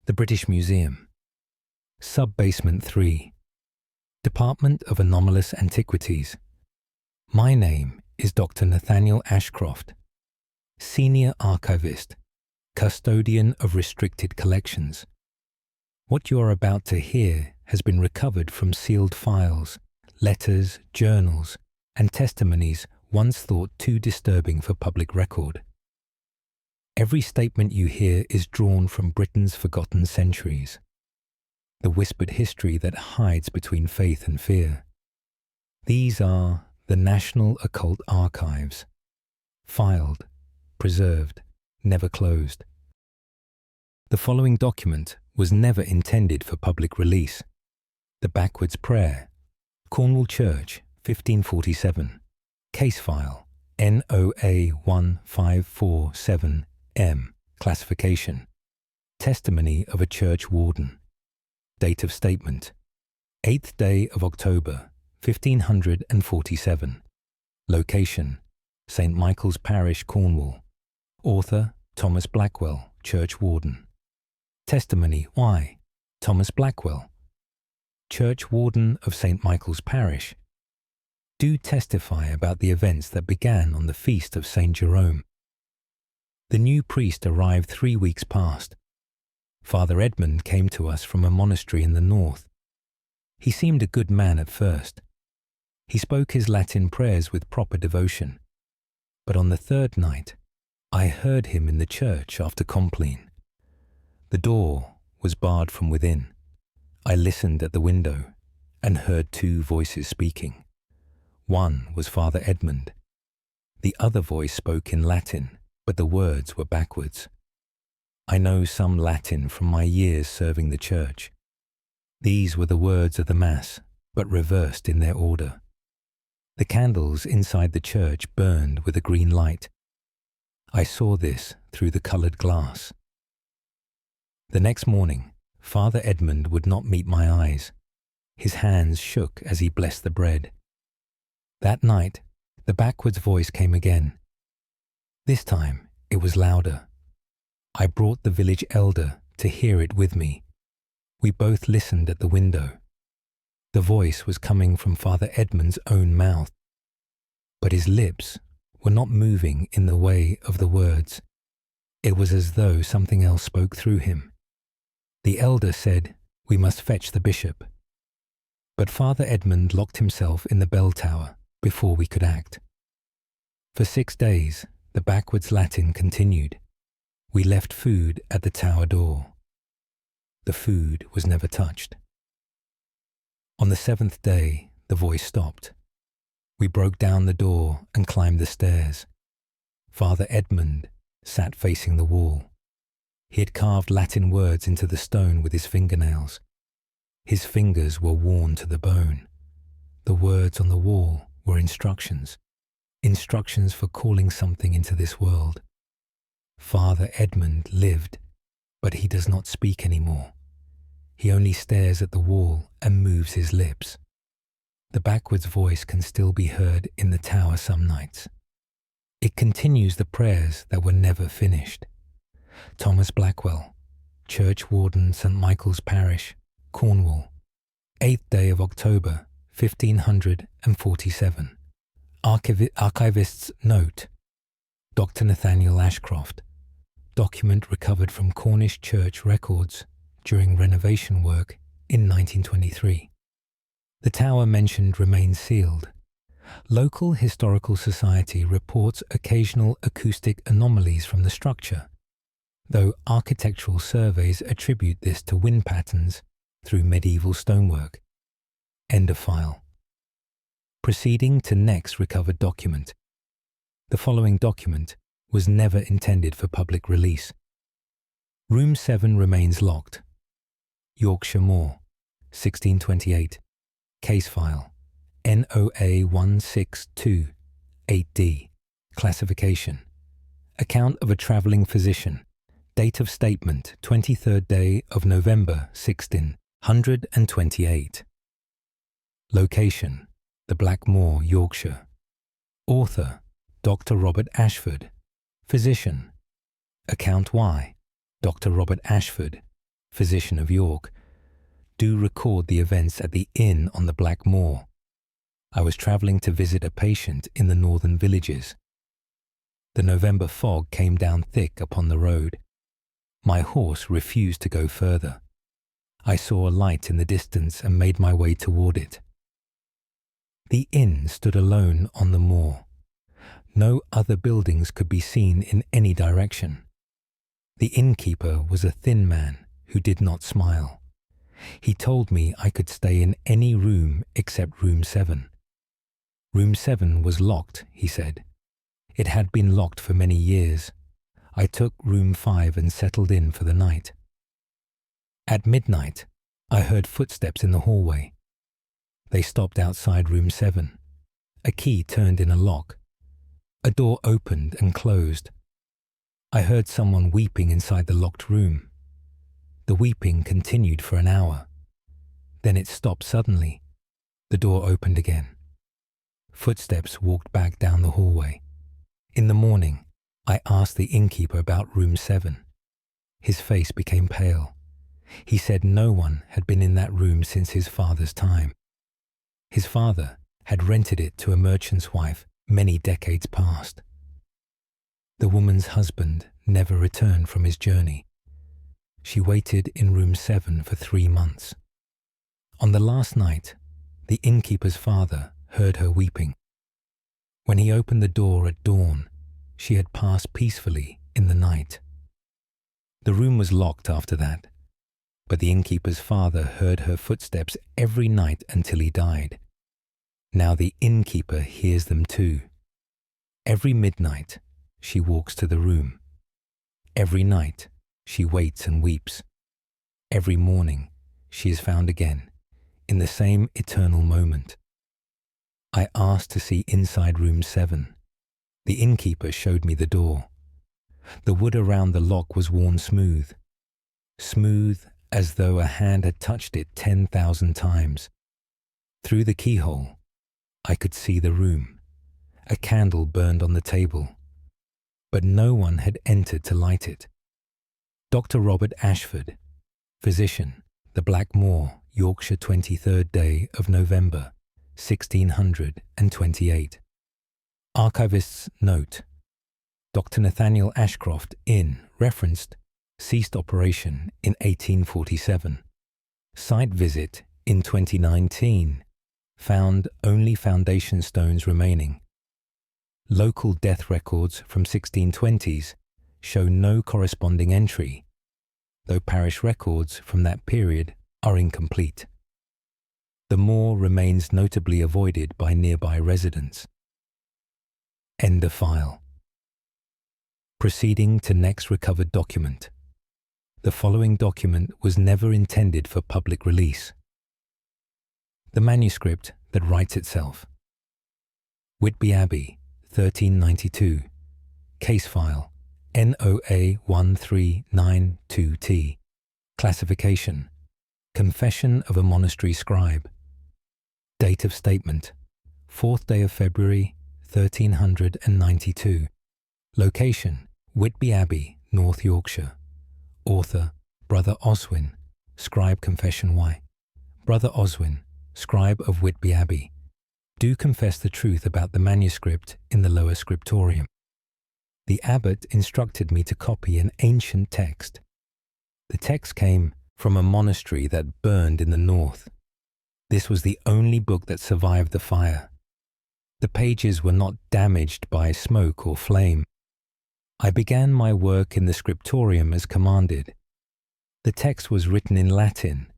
The British Museum. Sub-Basement 3. Department of Anomalous Antiquities. My name is Dr. Nathaniel Ashcroft, Senior Archivist, Custodian of Restricted Collections. What you are about to hear has been recovered from sealed files, letters, journals, and testimonies once thought too disturbing for public record. Every statement you hear is drawn from Britain's forgotten centuries, the whispered history that hides between faith and fear. These are the National Occult Archives, filed, preserved, never closed. The following document was never intended for public release. The Backwards Prayer, Cornwall Church, 1547. Case file, NOA 1547M. Classification. Testimony of a church warden. Date of statement, 8th day of October, 1547. Location, St. Michael's Parish, Cornwall. Author, Thomas Blackwell, Church Warden. Testimony, why? Thomas Blackwell, Church Warden of St. Michael's Parish. Do testify about the events that began on the feast of St. Jerome. The new priest arrived 3 weeks past. Father Edmund came to us from a monastery in the north. He seemed a good man at first. He spoke his Latin prayers with proper devotion. But on the third night, I heard him in the church after compline. The door was barred from within. I listened at the window and heard two voices speaking. One was Father Edmund. The other voice spoke in Latin, but the words were backwards. I know some Latin from my years serving the church. These were the words of the Mass, but reversed in their order. The candles inside the church burned with a green light. I saw this through the coloured glass. The next morning, Father Edmund would not meet my eyes. His hands shook as he blessed the bread. That night, the backwards voice came again. This time, it was louder. I brought the village elder to hear it with me. We both listened at the window. The voice was coming from Father Edmund's own mouth, but his lips were not moving in the way of the words. It was as though something else spoke through him. The elder said, "We must fetch the bishop." But Father Edmund locked himself in the bell tower before we could act. For 6 days, the backwards Latin continued. We left food at the tower door. The food was never touched. On the 7th day, the voice stopped. We broke down the door and climbed the stairs. Father Edmund sat facing the wall. He had carved Latin words into the stone with his fingernails. His fingers were worn to the bone. The words on the wall were instructions. Instructions for calling something into this world. Father Edmund lived, but he does not speak anymore. He only stares at the wall and moves his lips. The backwards voice can still be heard in the tower some nights. It continues the prayers that were never finished. Thomas Blackwell, Church Warden, St. Michael's Parish, Cornwall, 8th day of October, 1547. Archivist's note. Dr. Nathaniel Ashcroft. Document recovered from Cornish church records during renovation work in 1923. The tower mentioned remains sealed. Local Historical Society reports occasional acoustic anomalies from the structure, though architectural surveys attribute this to wind patterns through medieval stonework. End of file. Proceeding to next recovered document. The following document was never intended for public release. Room 7 remains locked. Yorkshire Moor, 1628. Case file, NOA 1628D. Classification. Account of a travelling physician. Date of statement, 23rd day of November, 1628. Location, the Black Moor, Yorkshire. Author, Dr. Robert Ashford. Physician. Account why, Dr. Robert Ashford. physician of York, do record the events at the inn on the Black Moor. I was travelling to visit a patient in the northern villages. The November fog came down thick upon the road. My horse refused to go further. I saw a light in the distance and made my way toward it. The inn stood alone on the moor. No other buildings could be seen in any direction. The innkeeper was a thin man who did not smile. He told me I could stay in any room except room 7. Room 7 was locked, he said. It had been locked for many years. I took room 5 and settled in for the night. At midnight, I heard footsteps in the hallway. They stopped outside room 7. A key turned in a lock. A door opened and closed. I heard someone weeping inside the locked room. The weeping continued for an hour. Then it stopped suddenly. The door opened again. Footsteps walked back down the hallway. In the morning, I asked the innkeeper about room 7. His face became pale. He said no one had been in that room since his father's time. His father had rented it to a merchant's wife many decades past. The woman's husband never returned from his journey. She waited in room 7 for 3 months. On the last night, the innkeeper's father heard her weeping. When he opened the door at dawn, she had passed peacefully in the night. The room was locked after that, but the innkeeper's father heard her footsteps every night until he died. Now the innkeeper hears them too. Every midnight, she walks to the room. Every night, she waits and weeps. Every morning, she is found again, in the same eternal moment. I asked to see inside room 7. The innkeeper showed me the door. The wood around the lock was worn smooth. Smooth as though a hand had touched it 10,000 times. Through the keyhole, I could see the room. A candle burned on the table, but no one had entered to light it. Dr. Robert Ashford, physician, the Black Moor, Yorkshire, 23rd day of November, 1628. Archivist's note. Dr. Nathaniel Ashcroft, referenced, ceased operation in 1847. Site visit in 2019. Found only foundation stones remaining. Local death records from 1620s show no corresponding entry, though parish records from that period are incomplete. The moor remains notably avoided by nearby residents. End of file. Proceeding to next recovered document. The following document was never intended for public release. The manuscript that writes itself. Whitby Abbey, 1392. Case file, NOA 1392T. Classification, Confession of a Monastery Scribe. Date of statement, 4th day of February, 1392. Location, Whitby Abbey, North Yorkshire. Author, Brother Oswin, Scribe Confession Y. Brother Oswin, Scribe of Whitby Abbey. Do confess the truth about the manuscript in the lower scriptorium. The abbot instructed me to copy an ancient text. The text came from a monastery that burned in the north. This was the only book that survived the fire. The pages were not damaged by smoke or flame. I began my work in the scriptorium as commanded. The text was written in Latin,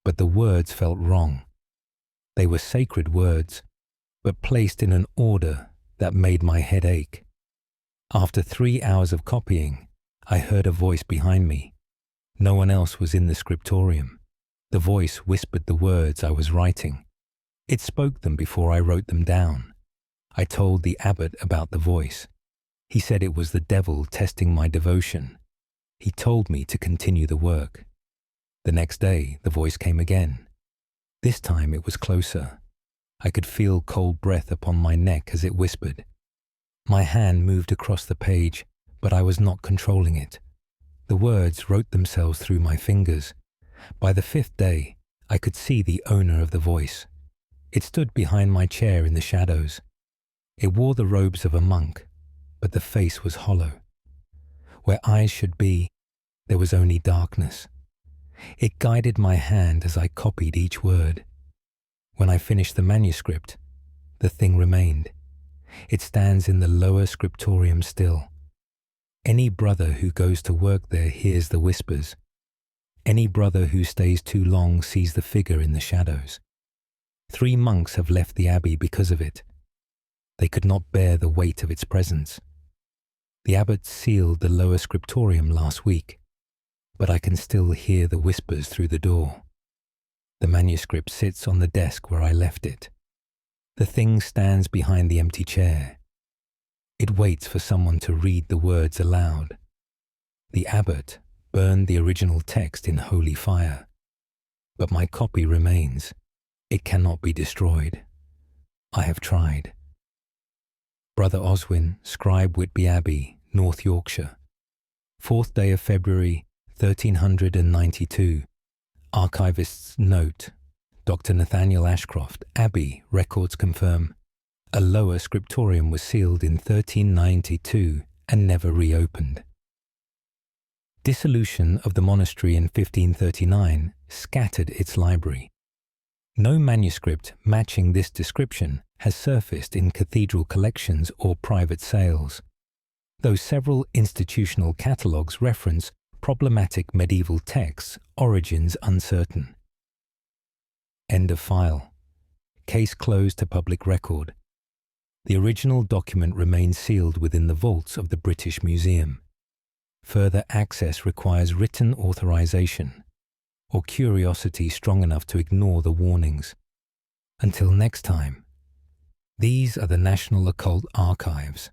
but the words felt wrong. They were sacred words, but placed in an order that made my head ache. After 3 hours of copying, I heard a voice behind me. No one else was in the scriptorium. The voice whispered the words I was writing. It spoke them before I wrote them down. I told the abbot about the voice. He said it was the devil testing my devotion. He told me to continue the work. The next day, the voice came again. This time it was closer. I could feel cold breath upon my neck as it whispered. My hand moved across the page, but I was not controlling it. The words wrote themselves through my fingers, By the 5th day, I could see the owner of the voice. It stood behind my chair in the shadows. It wore the robes of a monk, but the face was hollow. Where eyes should be, there was only darkness. It guided my hand as I copied each word. When I finished the manuscript, the thing remained. It stands in the lower scriptorium still. Any brother who goes to work there hears the whispers. Any brother who stays too long sees the figure in the shadows. 3 monks have left the Abbey because of it. They could not bear the weight of its presence. The abbot sealed the lower scriptorium last week, but I can still hear the whispers through the door. The manuscript sits on the desk where I left it. The thing stands behind the empty chair. It waits for someone to read the words aloud. The abbot burned the original text in holy fire, but my copy remains. It cannot be destroyed. I have tried. Brother Oswin, Scribe, Whitby Abbey, North Yorkshire. 4th day of February, 1392. Archivist's note. Dr. Nathaniel Ashcroft, Abbey, records confirm. A lower scriptorium was sealed in 1392 and never reopened. Dissolution of the monastery in 1539 scattered its library. No manuscript matching this description has surfaced in cathedral collections or private sales, though several institutional catalogues reference problematic medieval texts, origins uncertain. End of file. Case closed to public record. The original document remains sealed within the vaults of the British Museum. Further access requires written authorization or curiosity strong enough to ignore the warnings. Until next time, these are the National Occult Archives.